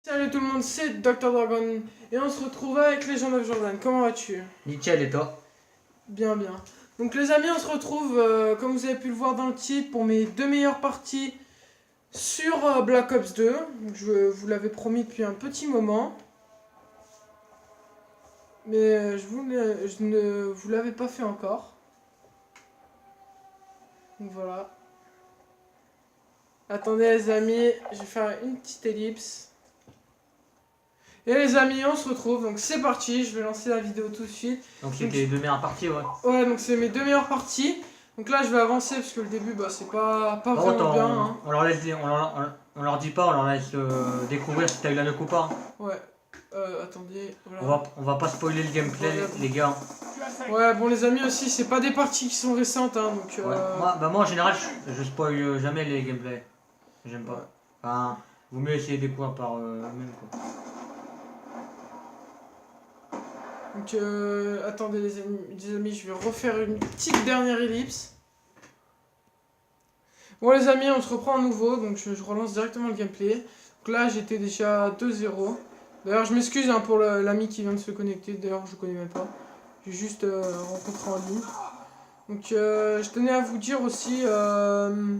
Salut tout le monde, c'est Dr Dragon et on se retrouve avec Legend of Jordan. Comment vas-tu? Nickel, et toi? Bien, bien. Donc les amis, on se retrouve, comme vous avez pu le voir dans le titre, pour mes deux meilleures parties sur Black Ops 2. Donc, je vous l'avais promis depuis un petit moment. Mais je ne vous l'avais pas fait encore. Donc voilà. Attendez les amis, je vais faire une petite ellipse. Et les amis, on se retrouve, donc c'est parti, je vais lancer la vidéo tout de suite. Donc c'est tes deux meilleures parties, ouais. Ouais, donc c'est mes deux meilleures parties. Donc là, je vais avancer parce que le début, bah, c'est pas vraiment bien. Hein. On leur laisse, on leur dit pas, on leur laisse découvrir si t'as eu la nuque ou pas. Ouais. Attendez. Voilà. On va pas spoiler le gameplay, les gars. Ouais, bon, les amis aussi, c'est pas des parties qui sont récentes, hein, donc. Ouais. Moi en général, je spoil jamais les gameplays. J'aime pas. Ouais. Enfin, vaut mieux essayer de découvrir par même quoi. Donc, attendez les amis, je vais refaire une petite dernière ellipse. Bon les amis, on se reprend à nouveau, donc je relance directement le gameplay. Donc là, j'étais déjà 2-0. D'ailleurs, je m'excuse hein, pour l'ami qui vient de se connecter, d'ailleurs, je connais même pas. J'ai juste rencontré en ligne. Donc, je tenais à vous dire aussi... je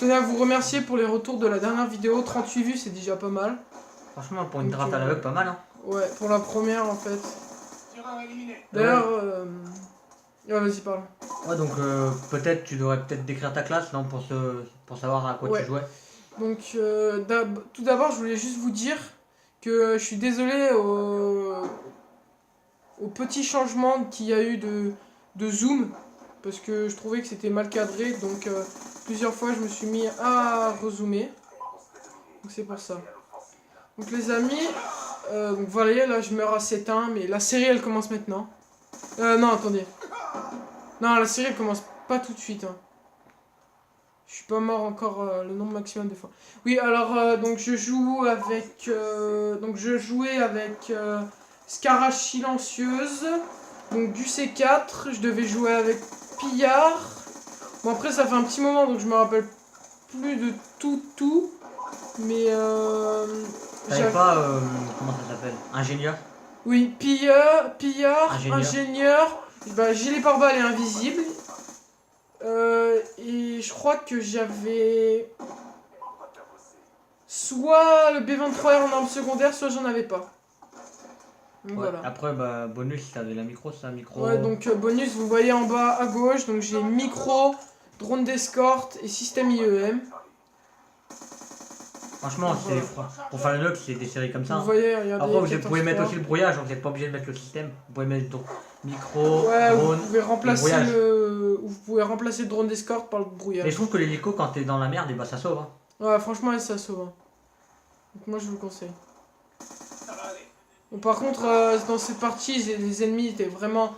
tenais à vous remercier pour les retours de la dernière vidéo. 38 vues, c'est déjà pas mal. Franchement, pour une draft à l'aveugle, pas mal, hein. Ouais, pour la première, en fait. D'ailleurs... Ouais, vas-y, parle. Ouais, donc peut-être tu devrais décrire ta classe, non, pour savoir à quoi tu jouais. Donc, tout d'abord, je voulais juste vous dire que je suis désolé au petit changement qu'il y a eu de zoom, parce que je trouvais que c'était mal cadré, donc plusieurs fois je me suis mis à rezoomer. Donc c'est pour ça. Donc les amis, donc voilà, là je meurs à 7-1, mais la série elle commence maintenant. Non, attendez. Non, la série elle commence pas tout de suite. Hein. Je suis pas mort encore le nombre maximum de fois. Oui, alors donc je joue avec donc je jouais avec Scarage silencieuse. Donc du C4, je devais jouer avec Pillard. Bon après ça fait un petit moment donc je me rappelle plus de tout mais T'avais pas comment ça s'appelle? Ingénieur? Oui, Pillard, ingénieur, bah, gilet pare-balles et invisible. Et je crois que j'avais soit le B23R en arme secondaire, soit j'en avais pas. Donc, ouais. voilà. Après, bah, bonus, t'avais la micro, c'est un micro. Ouais, donc bonus, vous voyez en bas à gauche, donc j'ai micro, drone d'escorte et système IEM. Franchement, voilà. Pour faire le log, c'est des séries comme ça. Vous voyez, regardez. Après, vous pouvez mettre aussi le brouillage, vous n'êtes pas obligé de mettre le système. Vous pouvez mettre donc micro, ouais, drone, vous pouvez remplacer le drone d'escorte par le brouillage. Et je trouve que l'hélico, quand t'es dans la merde, et bah ça sauve. Hein. Ouais, franchement, ça sauve. Hein. Donc moi, je vous le conseille. Bon, par contre, dans cette partie, les ennemis étaient vraiment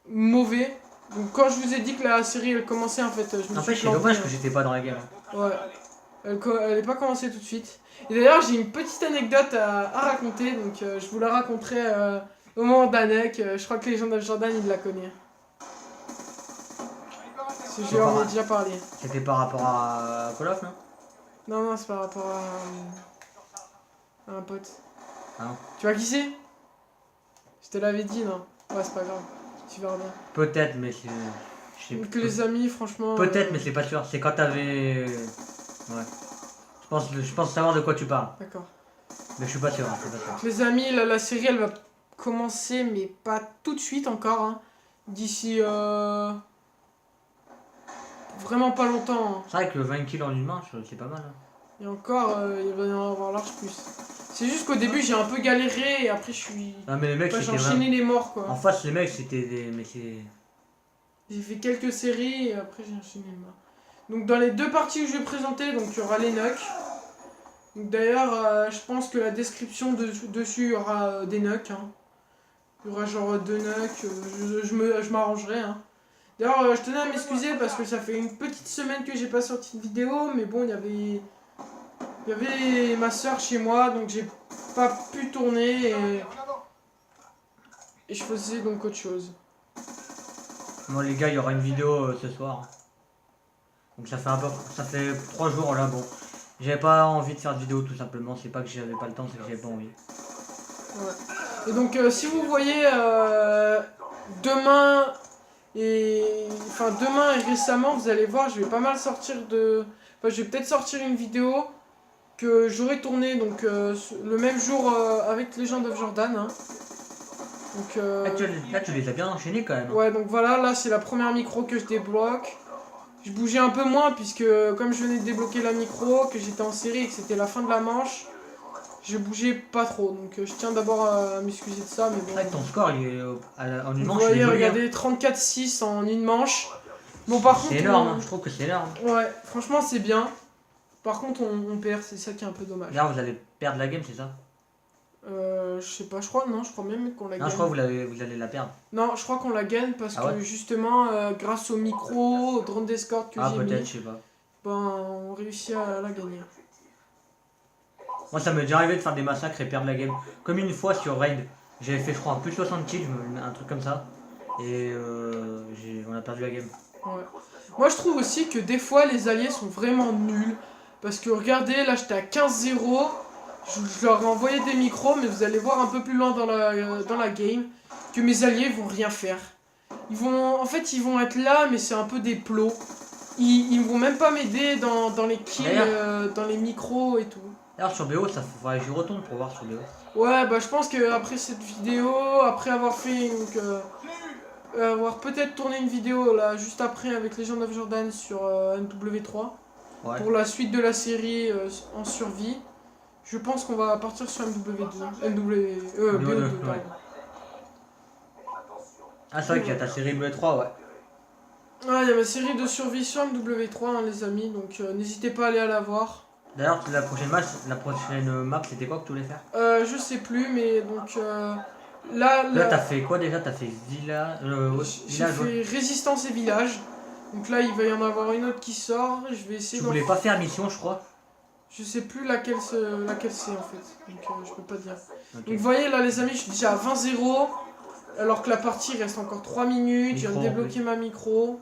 mauvais. Donc quand je vous ai dit que la série elle commençait, en fait, je me suis planté. C'est dommage que j'étais pas dans la game. Ouais. Elle n'est pas commencée tout de suite. Et d'ailleurs, j'ai une petite anecdote à raconter, donc je vous la raconterai au moment d'Anek. Je crois que Legend of Jordan, il la connaît. Je lui en ai déjà parlé. C'était par rapport à Call of, non? Non, c'est par rapport à un pote. Ah non. Tu vois qui c'est? Je te l'avais dit, non? Ouais, c'est pas grave. Tu verras bien. Peut-être, mais c'est... Donc les amis, franchement... Peut-être, mais c'est pas sûr. C'est quand t'avais... Ouais. Je pense savoir de quoi tu parles. D'accord. Mais je suis pas sûr, hein, c'est pas sûr. Les amis, la série, elle va commencer, mais pas tout de suite encore. Hein. D'ici... vraiment pas longtemps. Hein. C'est vrai que 20 kills en une manche, c'est pas mal. Hein. Et encore, il va y en avoir large plus. C'est juste qu'au début, j'ai un peu galéré, et après, je suis... Ah, mais les mecs, j'ai enchaîné les morts, quoi. En face, les mecs, c'était des... Mais c'est... J'ai fait quelques séries, et après, j'ai enchaîné les morts. Donc dans les deux parties que je vais présenter, donc il y aura les nucs. D'ailleurs, je pense que la description dessus, il y aura des nucs. Hein. Il y aura genre 2 nucs, je m'arrangerai. Hein. D'ailleurs, je tenais à m'excuser parce que ça fait une petite semaine que j'ai pas sorti de vidéo, mais bon, il y avait ma soeur chez moi, donc j'ai pas pu tourner et je faisais donc autre chose. Bon les gars, il y aura une vidéo ce soir. Donc ça fait 3 jours là, bon. J'avais pas envie de faire de vidéo tout simplement, c'est pas que j'avais pas le temps, c'est que j'avais pas envie. Ouais. Et donc si vous voyez demain et récemment, vous allez voir, je vais pas mal sortir de... Enfin, je vais peut-être sortir une vidéo que j'aurais tournée donc le même jour avec Legend of Jordan. Hein. Donc, Là tu les as bien enchaînés quand même. ouais, donc voilà, là c'est la première micro que je débloque. Je bougeais un peu moins puisque comme je venais de débloquer la micro, que j'étais en série et que c'était la fin de la manche, je bougeais pas trop. Donc je tiens d'abord à m'excuser de ça, mais bon. C'est vrai que ton score il est en une Vous manche. voyez, Il est joli, hein. regardez, 34-6 en une manche. Bon, par contre, C'est énorme, hein, je trouve que c'est énorme. ouais, franchement c'est bien. Par contre on perd, c'est ça qui est un peu dommage. Là vous allez perdre la game, c'est ça? Je sais pas, je crois même qu'on la gagne. Non, je crois que vous allez la perdre. Non, je crois qu'on la gagne parce Ah ouais que justement, grâce au micro, au drone d'escorte que Ah j'ai peut-être, mis, je sais pas. ben, on réussit à la gagner. Moi ça m'est déjà arrivé de faire des massacres et perdre la game. Comme une fois sur Raid, j'avais fait je crois plus de 60 kills, un truc comme ça. Et on a perdu la game. Ouais. Moi je trouve aussi que des fois les alliés sont vraiment nuls. Parce que regardez, là j'étais à 15-0. Je leur ai envoyé des micros, mais vous allez voir un peu plus loin dans la game que mes alliés vont rien faire. En fait, ils vont être là, mais c'est un peu des plots. Ils vont même pas m'aider dans les kills, dans les micros et tout. Alors sur BO, ça faudrait que j'y retourne pour voir sur BO. Ouais, bah je pense que après cette vidéo, après avoir fait avoir peut-être tourné une vidéo là juste après avec Legend of Jordan sur MW3 Ouais. pour la suite de la série en survie. Je pense qu'on va partir sur MW2. BO2, ouais. pardon. Ah c'est vrai qu'il y a ta série BO3, ouais. Ouais, il y a ma série de survie sur MW3 hein, les amis, donc n'hésitez pas à aller la voir. D'ailleurs la prochaine map c'était quoi que tu voulais faire? Je sais plus, mais donc là T'as fait quoi déjà? T'as fait Villa, j'ai fait Résistance et Village. Donc là il va y en avoir une autre qui sort. Je vais essayer. Tu voulais pas faire mission, je crois. Je sais plus laquelle c'est en fait, donc je peux pas dire. Okay. Donc vous voyez là les amis, je suis déjà à 20-0, alors que la partie reste encore 3 minutes, je viens de débloquer ma micro.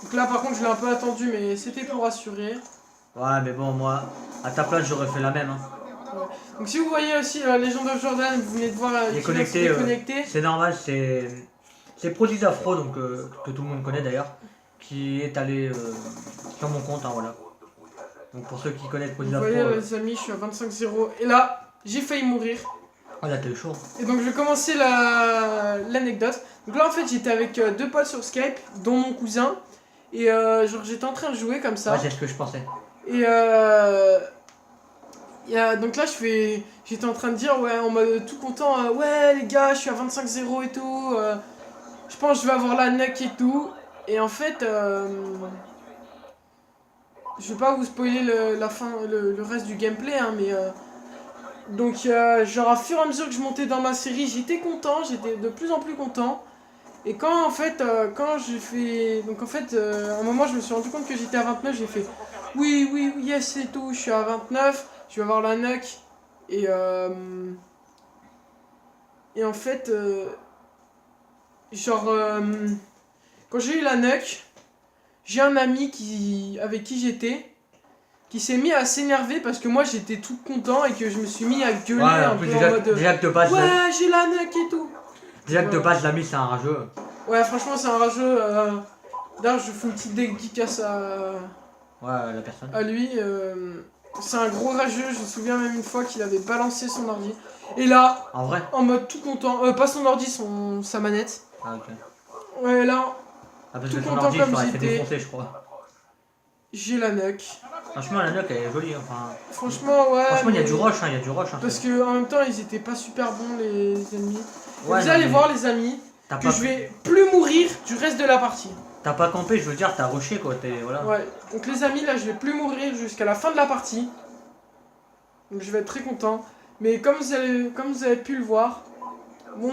Donc là par contre je l'ai un peu attendu mais c'était pour assurer. Ouais mais bon moi, à ta place j'aurais fait la même. Hein. Ouais. Donc si vous voyez aussi Legend of Jordan, vous venez de voir il est connecté. connecté. C'est normal, c'est Prodigy Afro, donc, que tout le monde connaît d'ailleurs, qui est allé sur mon compte, hein, voilà. Donc pour ceux qui connaissent Prodigy Afro... Vous voyez les amis, je suis à 25-0 et là j'ai failli mourir. Oh là t'as eu chaud. Et donc je vais commencer l'anecdote. Donc là en fait j'étais avec deux potes sur Skype, dont mon cousin. Et genre j'étais en train de jouer comme ça. Ouais c'est ce que je pensais. Et donc là j'étais en train de dire ouais en mode tout content ouais les gars je suis à 25-0 et tout. Je pense que je vais avoir la nuck et tout. Et en fait je vais pas vous spoiler la fin, le reste du gameplay hein, mais donc genre à fur et à mesure que je montais dans ma série j'étais content, j'étais de plus en plus content. Et quand en fait quand j'ai fait donc en fait à un moment je me suis rendu compte que j'étais à 29, j'ai fait oui yes c'est tout, je suis à 29, je vais avoir la nuck et en fait genre quand j'ai eu la nuck, j'ai un ami avec qui j'étais qui s'est mis à s'énerver parce que moi j'étais tout content et que je me suis mis à gueuler un peu déjà, en mode déjà que te passe, ouais j'ai la nuck et tout. Déjà que te passe l'ami c'est un rageux. Ouais franchement c'est un rageux. D'ailleurs je fais une petite dédicace la personne. à lui. C'est un gros rageux, je me souviens même une fois qu'il avait balancé son ordi. Et là, En vrai? en mode tout content, pas son ordi, sa manette. Ah ok. Ouais là, Parce tout que son content ordi comme il fait j'étais. défoncer je crois. J'ai la nuck. Franchement la nuck elle est jolie enfin... Franchement ouais. Franchement il y a du rush hein, il y a du rush hein. Parce que en même temps ils étaient pas super bons les ennemis. Ouais, vous allez voir les amis, que je vais plus mourir du reste de la partie. T'as pas campé, je veux dire, t'as rushé quoi, voilà. Ouais, donc les amis, là je vais plus mourir jusqu'à la fin de la partie. Donc je vais être très content. Mais comme vous avez pu le voir, bon,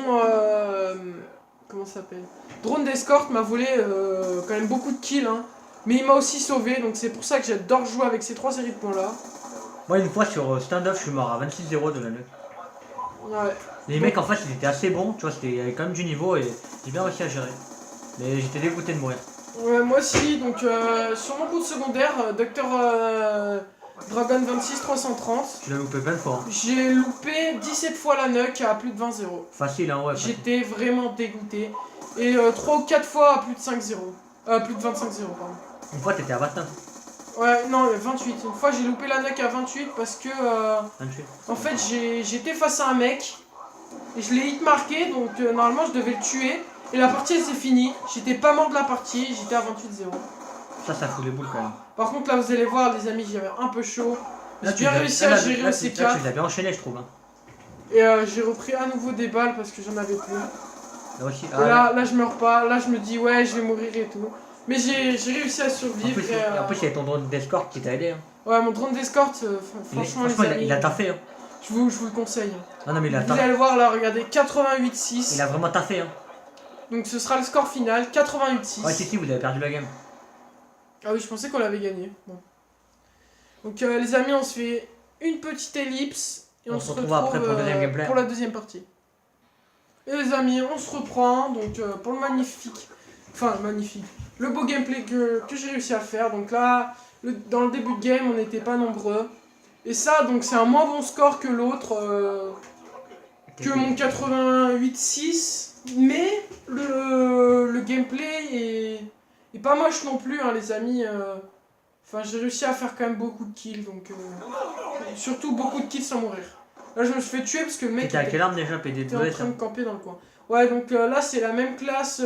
comment ça s'appelle, Drone d'escorte m'a volé quand même beaucoup de kills, hein. Mais il m'a aussi sauvé, donc c'est pour ça que j'adore jouer avec ces 3 séries de points là. Moi une fois sur stand-up, je suis mort à 26-0 de la nuque. Ouais. Les mecs en fait ils étaient assez bons, tu vois, il y avait quand même du niveau et j'ai bien réussi à gérer. Mais j'étais dégoûté de mourir. Ouais, moi aussi, donc sur mon compte secondaire, Dr Dragon 26 330, Tu l'as loupé plein de fois. Hein. j'ai loupé 17 fois la nuque à plus de 20-0. Facile, hein, ouais. Facile. J'étais vraiment dégoûté. Et 3 ou 4 fois à plus de 5-0. Plus de 25-0, pardon. Une fois, t'étais à 29. Ouais, non, 28. Une fois, j'ai loupé la nuque à 28 parce que, 28. en fait, j'étais face à un mec. Et je l'ai hit marqué, donc normalement, je devais le tuer. Et la partie, elle s'est finie. J'étais pas mort de la partie, j'étais à 28-0. Ça fout les boules quand même. Par contre, là, vous allez voir, les amis, j'avais un peu chaud. J'ai Là, bien réussi à gérer le C4. Là, tu l'as bien enchaîné, je trouve. Hein. Et j'ai repris à nouveau des balles parce que j'en avais plus. Là aussi. Et là, je meurs pas. Là, je me dis, ouais, je vais mourir et tout. Mais j'ai réussi à survivre. En plus, il y a ton drone d'escorte qui t'a aidé. Hein. Ouais, mon drone d'escorte, franchement, les amis, il a taffé. Hein. Je vous le conseille. Non, mais il a Vous allez le voir là, regardez, 88-6. Il a vraiment taffé. Hein. Donc ce sera le score final, 88-6. Ouais, si, vous avez perdu la game. Ah oui, je pensais qu'on l'avait gagné. Bon. Donc les amis, on se fait une petite ellipse. Et on se retrouve après pour, le deuxième gameplay. Pour la deuxième partie. Et les amis, on se reprend donc pour le magnifique, le beau gameplay que j'ai réussi à faire. Donc là, dans le début de game, on n'était pas nombreux. Et ça, donc c'est un moins bon score que l'autre, que mon 88-6. Mais le gameplay est pas moche non plus, hein, les amis. Enfin, j'ai réussi à faire quand même beaucoup de kills, donc surtout beaucoup de kills sans mourir. Là, je me suis fait tuer parce que le mec était à quelle arme déjà était en train de camper dans le coin. Ouais, donc là, c'est la même classe.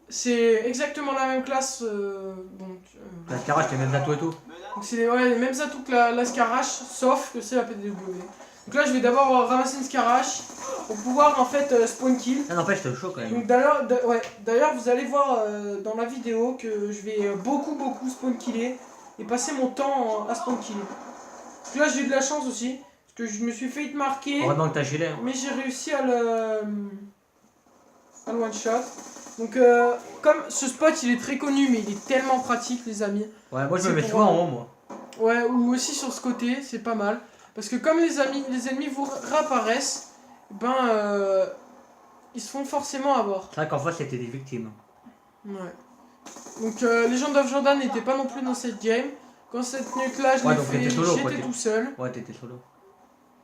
C'est exactement la même classe. Donc, la Scarache, les mêmes atouts et tout. Donc, c'est les mêmes atouts que la Scarache, sauf que c'est la PDW. Donc là, je vais d'abord ramasser une Scarache pour pouvoir en fait spawn kill. Ça n'empêche, c'était chaud quand même. Donc d'ailleurs, vous allez voir dans la vidéo que je vais beaucoup spawn killer et passer mon temps à spawn killer. Donc là, j'ai eu de la chance aussi. Parce que je me suis fait hit marquer. Heureusement que t'as gilet. Hein. Mais j'ai réussi à le one shot. Donc comme ce spot il est très connu mais il est tellement pratique les amis. Ouais, moi je me mets souvent en haut moi. Ouais, ou aussi sur ce côté, c'est pas mal. Parce que comme les ennemis vous réapparaissent, ben ils se font forcément avoir. C'est vrai qu'en fois c'était des victimes. Ouais. Donc Legend of Jordan n'était pas non plus dans cette game. Quand cette nuque là je l'ai fait, j'étais tout seul. Ouais, t'étais solo.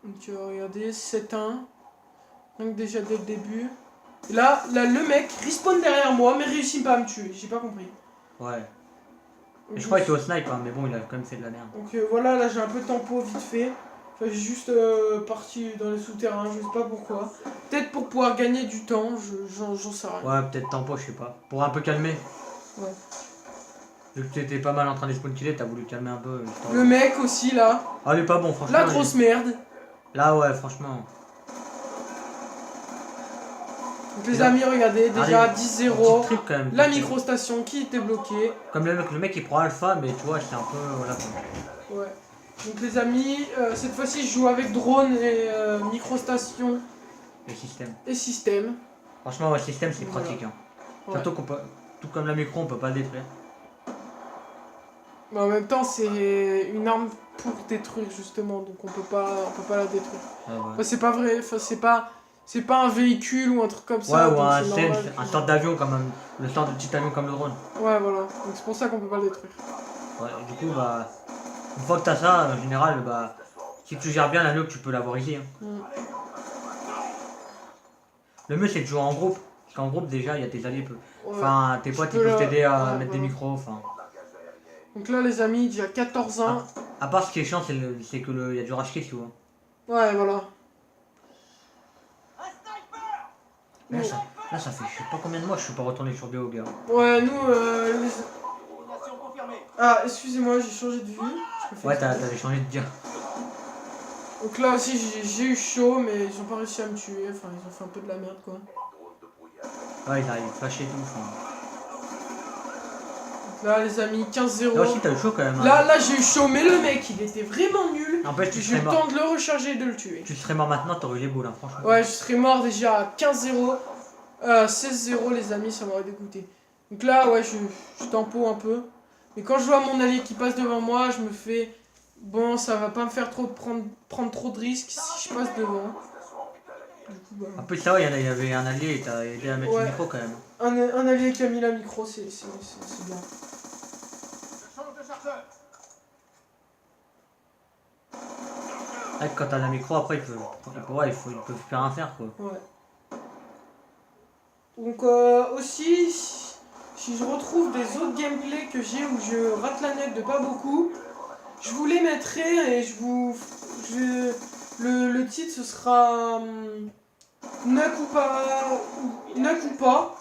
Donc regardez, 7-1. Donc déjà dès le début. Et là, le mec respawn derrière moi mais réussit pas à me tuer, j'ai pas compris. Ouais. Et je crois qu'il était au snipe, hein, mais bon, il a quand même fait de la merde. Donc voilà, là j'ai un peu de tempo vite fait. Enfin, j'ai juste parti dans les souterrains, je sais pas pourquoi. Peut-être pour pouvoir gagner du temps, j'en sais rien. Ouais, peut-être tempo, je sais pas. Pour un peu calmer. Ouais. Vu que tu étais pas mal en train de spawn killer, t'as voulu calmer un peu. Le mec aussi là. Ah, il est pas bon, franchement. La grosse merde. Là, ouais, franchement. Donc les amis, regardez, déjà 10-0. La microstation qui était bloquée. Comme le mec il prend alpha, mais tu vois, c'est un peu. Voilà quoi. Ouais. Donc les amis, cette fois-ci je joue avec drone et microstation. Et système. Franchement, le système c'est pratique. Hein. Ouais. Surtout qu'on peut. Tout comme la micro, on peut pas le détruire. Mais en même temps, c'est une arme pour détruire justement, donc on peut pas la détruire. Ah ouais. Enfin, c'est pas vrai, enfin, c'est pas un véhicule ou un truc comme ça. Ouais, ou un sort d'avion comme le sort de petit avion comme le drone. Ouais, voilà. Donc c'est pour ça qu'on peut pas le détruire. Ouais, du coup, bah, une fois que t'as ça, en général, bah, si tu gères bien la nuque, tu peux l'avoir ici. Hein. Le mieux c'est de jouer en groupe, parce qu'en groupe déjà, il y a tes alliés. Enfin, tes potes ils peuvent t'aider à mettre des micros. Enfin. Donc là, les amis, déjà 14 ans. À part ce qui est chiant, c'est que y a du rush kill, tu vois. Ouais, voilà. Là, ça fait je sais pas combien de mois que je suis pas retourné sur BO, gars. Ouais, nous, Ah, excusez-moi, j'ai changé de vue. Ouais, t'avais changé de dire. Donc là aussi, j'ai eu chaud, mais ils ont pas réussi à me tuer. Enfin, ils ont fait un peu de la merde, quoi. Ouais, ils arrivent flasher tout. Enfin. Là, les amis, 15-0. Là aussi, t'as eu chaud quand même. Hein. Là, j'ai eu chaud, mais le mec, il était vraiment nul. En fait, j'ai eu le temps de le recharger et de le tuer. Tu serais mort maintenant, t'aurais eu les boules, hein, franchement. Ouais, je serais mort déjà à 15-0. 16-0, les amis, ça m'aurait dégoûté. Donc là, ouais, je tempo un peu. Mais quand je vois mon allié qui passe devant moi, je me fais... Bon, ça va pas me faire trop prendre trop de risques si je passe devant. Du coup, bah... En plus, ça, ouais, il y avait un allié et t'as aidé à mettre le micro quand même. un allié qui a mis la micro, c'est bien. Ouais, quand t'as la micro, après, ils peuvent plus rien faire, quoi. Ouais. Donc aussi, si je retrouve des autres gameplays que j'ai où je rate la net de pas beaucoup, je vous les mettrai et le titre ce sera Nuck ou pas. Nuck ou pas.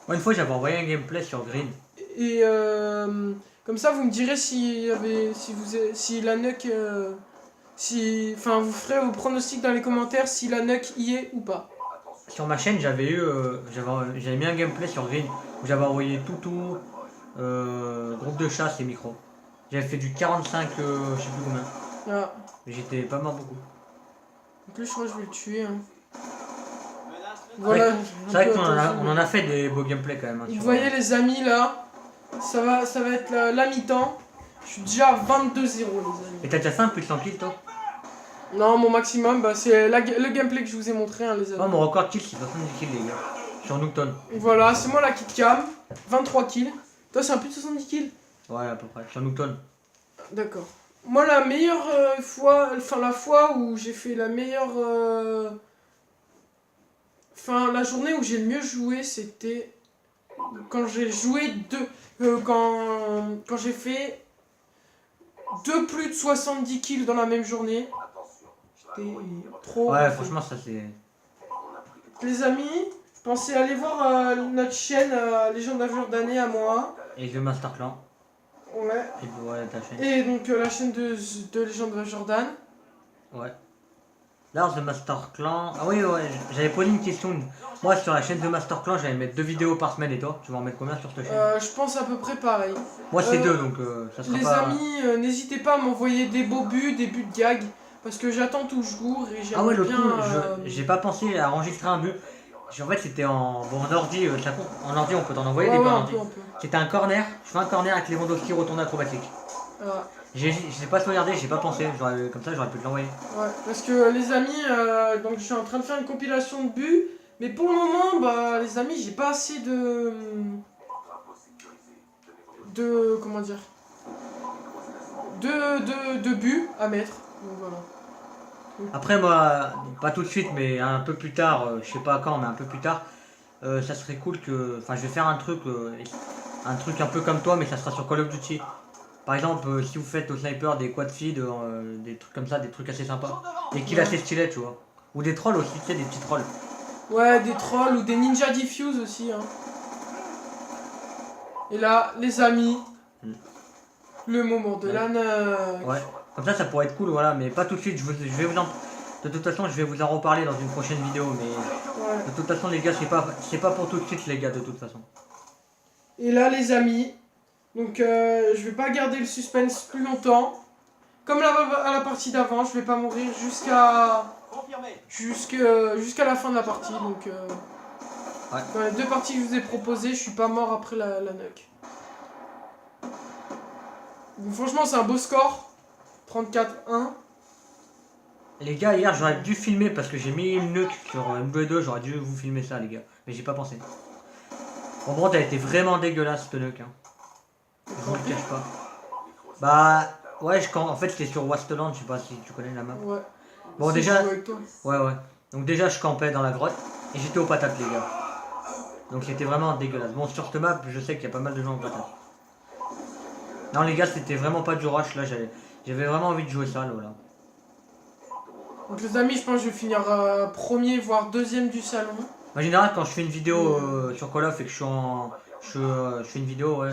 Moi, une fois, j'avais envoyé un gameplay sur Green. Et comme ça, vous me direz si la Nuck. Enfin, vous ferez vos pronostics dans les commentaires si la Nuck y est ou pas. Sur ma chaîne, j'avais mis un gameplay sur Green où j'avais envoyé Toutou, groupe de chasse et micro. J'avais fait du 45, je sais plus combien. Ah. Mais j'étais pas mort beaucoup. En plus, je crois que je vais le tuer. Hein. Voilà. C'est vrai qu'on en a fait des beaux gameplays quand même. Hein, vous voyez les amis là, ça va être la mi-temps. Je suis déjà à 22-0 les amis. Et t'as déjà fait un plus de 100 kills toi? Non, mon maximum, bah, c'est le gameplay que je vous ai montré, hein, les amis. Moi, mon record de kills, c'est 70 kills, les gars. Sur Nuketown. Voilà, c'est moi la kill cam. 23 kills. Toi, c'est un plus de 70 kills? Ouais, à peu près. Sur Nuketown. D'accord. Moi, la meilleure fois, enfin, la fois où j'ai fait la meilleure. Enfin, la journée où j'ai le mieux joué, c'était quand j'ai joué quand j'ai fait 2 plus de 70 kills dans la même journée. J'étais trop. Ouais, franchement, ça c'est. Les amis, pensez à aller voir notre chaîne Légende of Jordanée à moi. Et le Master Clan. Ouais. Et ouais, ta chaîne. Et donc la chaîne de Légende of Jordan. Ouais. Là, The Master Clan. Ah oui, ouais, j'avais posé une question. Moi, sur la chaîne de Master Clan, j'allais mettre 2 vidéos par semaine. Et toi, tu vas en mettre combien sur cette chaîne? Je pense à peu près pareil. Moi, c'est 2, donc ça sera les pas. amis, n'hésitez pas à m'envoyer des beaux buts, des buts de gag. Parce que j'attends toujours et j'aimerais Ah ouais, l'autre bien. coup, j'ai pas pensé à enregistrer un but. En fait, c'était en ordi, ça compte. En ordi, on peut t'en envoyer Ouais, des buts ouais, en un ordi. peu, un peu. C'était un corner. Je fais un corner avec Lewandowski retourné acrobatique. Je sais pas sauvegardé, j'ai pas pensé. Comme ça, j'aurais pu te l'envoyer. Ouais, parce que les amis, donc je suis en train de faire une compilation de buts. Mais pour le moment, bah, les amis, j'ai pas assez comment dire, de buts à mettre. Donc voilà. Après, moi, pas tout de suite, mais un peu plus tard, je sais pas quand, mais un peu plus tard, ça serait cool que. Enfin, je vais faire un truc un peu comme toi, mais ça sera sur Call of Duty. Par exemple, si vous faites au sniper des quad feed, des trucs comme ça, des trucs assez sympas. Des kills assez stylés, tu vois. Ou des trolls aussi, tu sais, des petits trolls. Ouais, des trolls ou des ninja diffuse aussi. Hein. Et là, les amis, le moment de la nuque. Ouais, comme ça pourrait être cool, voilà, mais pas tout de suite. Je vais vous en. De toute façon, je vais vous en reparler dans une prochaine vidéo, mais ouais. de toute façon, les gars, c'est pas pour tout de suite, les gars, de toute façon. Et là, les amis, donc je vais pas garder le suspense plus longtemps. Comme à la partie d'avant, je vais pas mourir jusqu'à la fin de la partie. Donc ouais. dans les 2 parties que je vous ai proposées, je suis pas mort après la nuque. Donc, franchement, c'est un beau score. 34-1. Les gars, hier j'aurais dû filmer parce que j'ai mis une nuque sur MB2, j'aurais dû vous filmer ça, les gars. Mais j'ai pas pensé. En gros, t'as été vraiment dégueulasse cette nuque. Hein. Je vous le cache pas. Bah, ouais, en fait, c'était sur Wasteland, je sais pas si tu connais la map. Ouais. Bon, Si, déjà. je joue avec toi. Ouais, ouais. Donc, déjà, je campais dans la grotte et j'étais aux patates, les gars. Donc, c'était vraiment dégueulasse. Bon, sur cette map, je sais qu'il y a pas mal de gens aux patates. Non, les gars, c'était vraiment pas du rush là, j'avais vraiment envie de jouer ça, là. Donc, les amis, je pense que je vais finir premier, voire deuxième du salon. En général, quand je fais une vidéo sur Call of et que je fais une vidéo, ouais,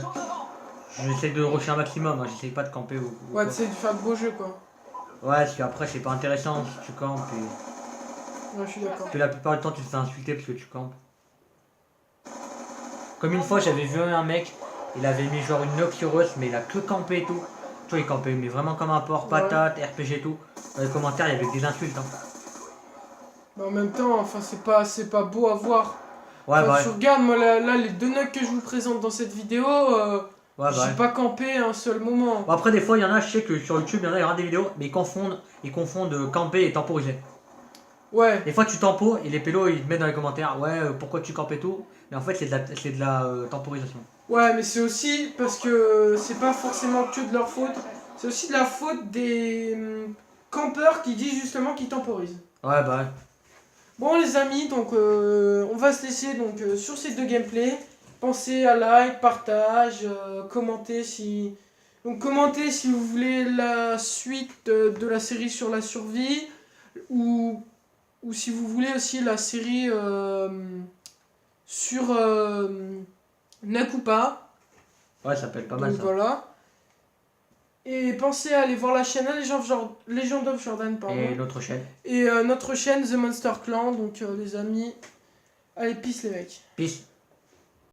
j'essaie de rusher un maximum, hein, j'essaie pas de camper ou ouais, tu sais, de faire de beaux jeux, quoi. Ouais, parce qu'après, c'est pas intéressant si tu campes. Et... Ouais, je suis d'accord. que la plupart du temps, tu te fais insulter parce que tu campes. Comme une fois, j'avais vu un mec, il avait mis genre une Noxurus, mais il a que campé et tout. Tu vois, il campait, mais vraiment comme un porc, patate, RPG et tout. Dans les commentaires, il y avait des insultes. Hein. Mais en même temps, enfin, c'est pas beau à voir. Ouais, enfin, bah. tu regardes, moi, là, les 2 nugs que je vous présente dans cette vidéo, Ouais, bah. j'ai pas campé un seul moment. Bon, après, des fois, il y en a, je sais que sur YouTube, il y en a des vidéos, mais ils confondent camper et temporiser. Ouais. Des fois tu tempos et les pélos ils te mettent dans les commentaires, ouais, pourquoi tu campes et tout. Mais en fait, c'est de la temporisation. Ouais, mais c'est aussi parce que c'est pas forcément que de leur faute. C'est aussi de la faute des campeurs qui disent justement qu'ils temporisent. Ouais, bah ouais. Bon les amis, donc on va se laisser donc sur ces deux gameplays. Pensez à like, partage, commentez si... Donc commentez si vous voulez la suite de la série sur la survie ou si vous voulez aussi la série sur Nakupa. Ouais, ça peut être pas mal Donc ça. voilà. Et pensez à aller voir la chaîne Legend of Jordan, pardon. Et l'autre chaîne. Et notre chaîne The Monster Clan. Donc les amis, allez, peace les mecs. Peace.